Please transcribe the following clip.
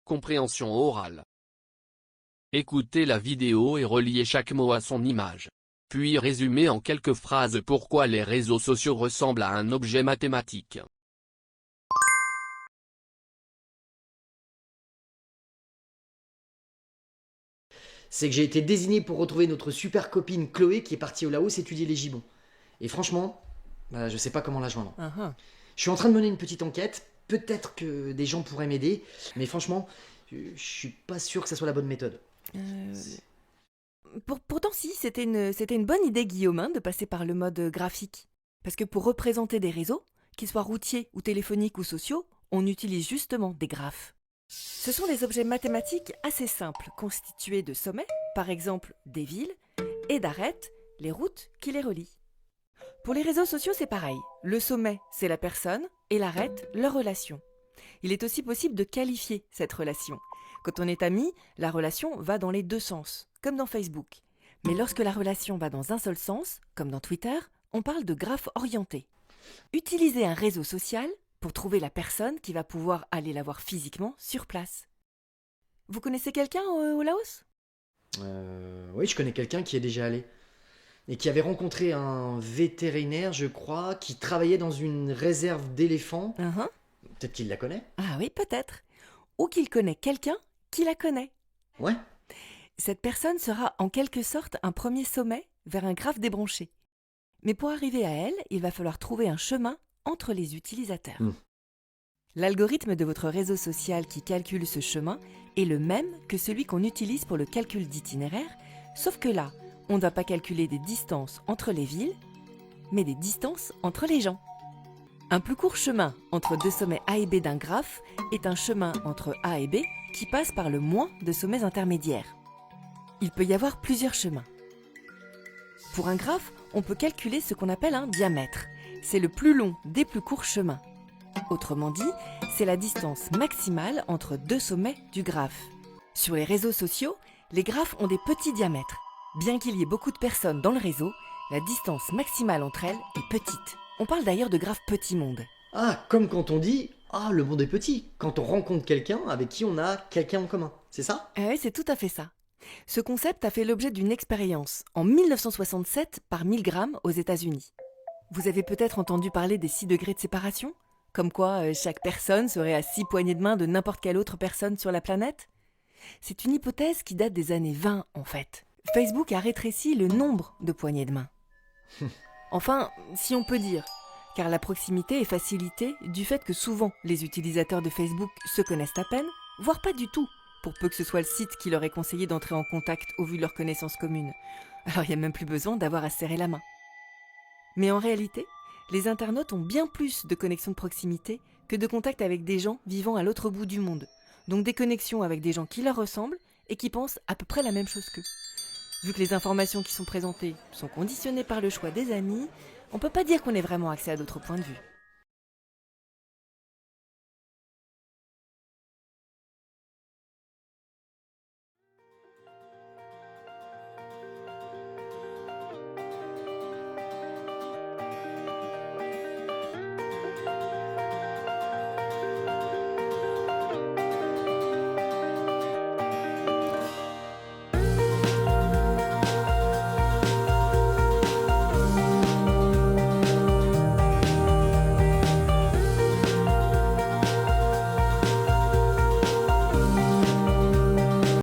Compréhension orale. Écoutez la vidéo et reliez chaque mot à son image. Puis résumez en quelques phrases pourquoi les réseaux sociaux ressemblent à un objet mathématique. C'est que j'ai été désigné pour retrouver notre super copine Chloé qui est partie au Laos étudier les gibbons. Et franchement, je sais pas comment la joindre. Je suis en train de mener une petite enquête, peut-être que des gens pourraient m'aider, mais franchement, je suis pas sûr que ça soit la bonne méthode. Pourtant si, c'était une bonne idée Guillaume de passer par le mode graphique. Parce que pour représenter des réseaux, qu'ils soient routiers ou téléphoniques ou sociaux, on utilise justement des graphes. Ce sont des objets mathématiques assez simples, constitués de sommets, par exemple des villes, et d'arêtes, les routes qui les relient. Pour les réseaux sociaux, c'est pareil. Le sommet, c'est la personne, et l'arête, leur relation. Il est aussi possible de qualifier cette relation. Quand on est ami, la relation va dans les deux sens, comme dans Facebook. Mais lorsque la relation va dans un seul sens, comme dans Twitter, on parle de graphe orienté. Utilisez un réseau social pour trouver la personne qui va pouvoir aller la voir physiquement sur place. Vous connaissez quelqu'un au Laos ? Oui, je connais quelqu'un qui est déjà allé. Et qui avait rencontré un vétérinaire, je crois, qui travaillait dans une réserve d'éléphants. Peut-être qu'il la connaît. Ah oui, peut-être. Ou qu'il connaît quelqu'un qui la connaît. Ouais. Cette personne sera en quelque sorte un premier sommet vers un graphe débranché. Mais pour arriver à elle, il va falloir trouver un chemin entre les utilisateurs. L'algorithme de votre réseau social qui calcule ce chemin est le même que celui qu'on utilise pour le calcul d'itinéraire, sauf que là, on ne va pas calculer des distances entre les villes, mais des distances entre les gens. Un plus court chemin entre deux sommets A et B d'un graphe est un chemin entre A et B qui passe par le moins de sommets intermédiaires. Il peut y avoir plusieurs chemins. Pour un graphe, on peut calculer ce qu'on appelle un diamètre. C'est le plus long des plus courts chemins. Autrement dit, c'est la distance maximale entre deux sommets du graphe. Sur les réseaux sociaux, les graphes ont des petits diamètres. Bien qu'il y ait beaucoup de personnes dans le réseau, la distance maximale entre elles est petite. On parle d'ailleurs de graphe petit monde. Ah, comme quand on dit « Ah, le monde est petit », quand on rencontre quelqu'un avec qui on a quelqu'un en commun, c'est ça ? Oui, c'est tout à fait ça. Ce concept a fait l'objet d'une expérience en 1967 par Milgram aux États-Unis. Vous avez peut-être entendu parler des 6 degrés de séparation ? Comme quoi chaque personne serait à 6 poignées de main de n'importe quelle autre personne sur la planète ? C'est une hypothèse qui date des années 20 en fait. Facebook a rétréci le nombre de poignées de main. Enfin, si on peut dire, car la proximité est facilitée du fait que souvent les utilisateurs de Facebook se connaissent à peine, voire pas du tout, pour peu que ce soit le site qui leur ait conseillé d'entrer en contact au vu de leurs connaissances communes. Alors il n'y a même plus besoin d'avoir à se serrer la main. Mais en réalité, les internautes ont bien plus de connexions de proximité que de contacts avec des gens vivant à l'autre bout du monde. Donc des connexions avec des gens qui leur ressemblent et qui pensent à peu près la même chose qu'eux. Vu que les informations qui sont présentées sont conditionnées par le choix des amis, on peut pas dire qu'on ait vraiment accès à d'autres points de vue.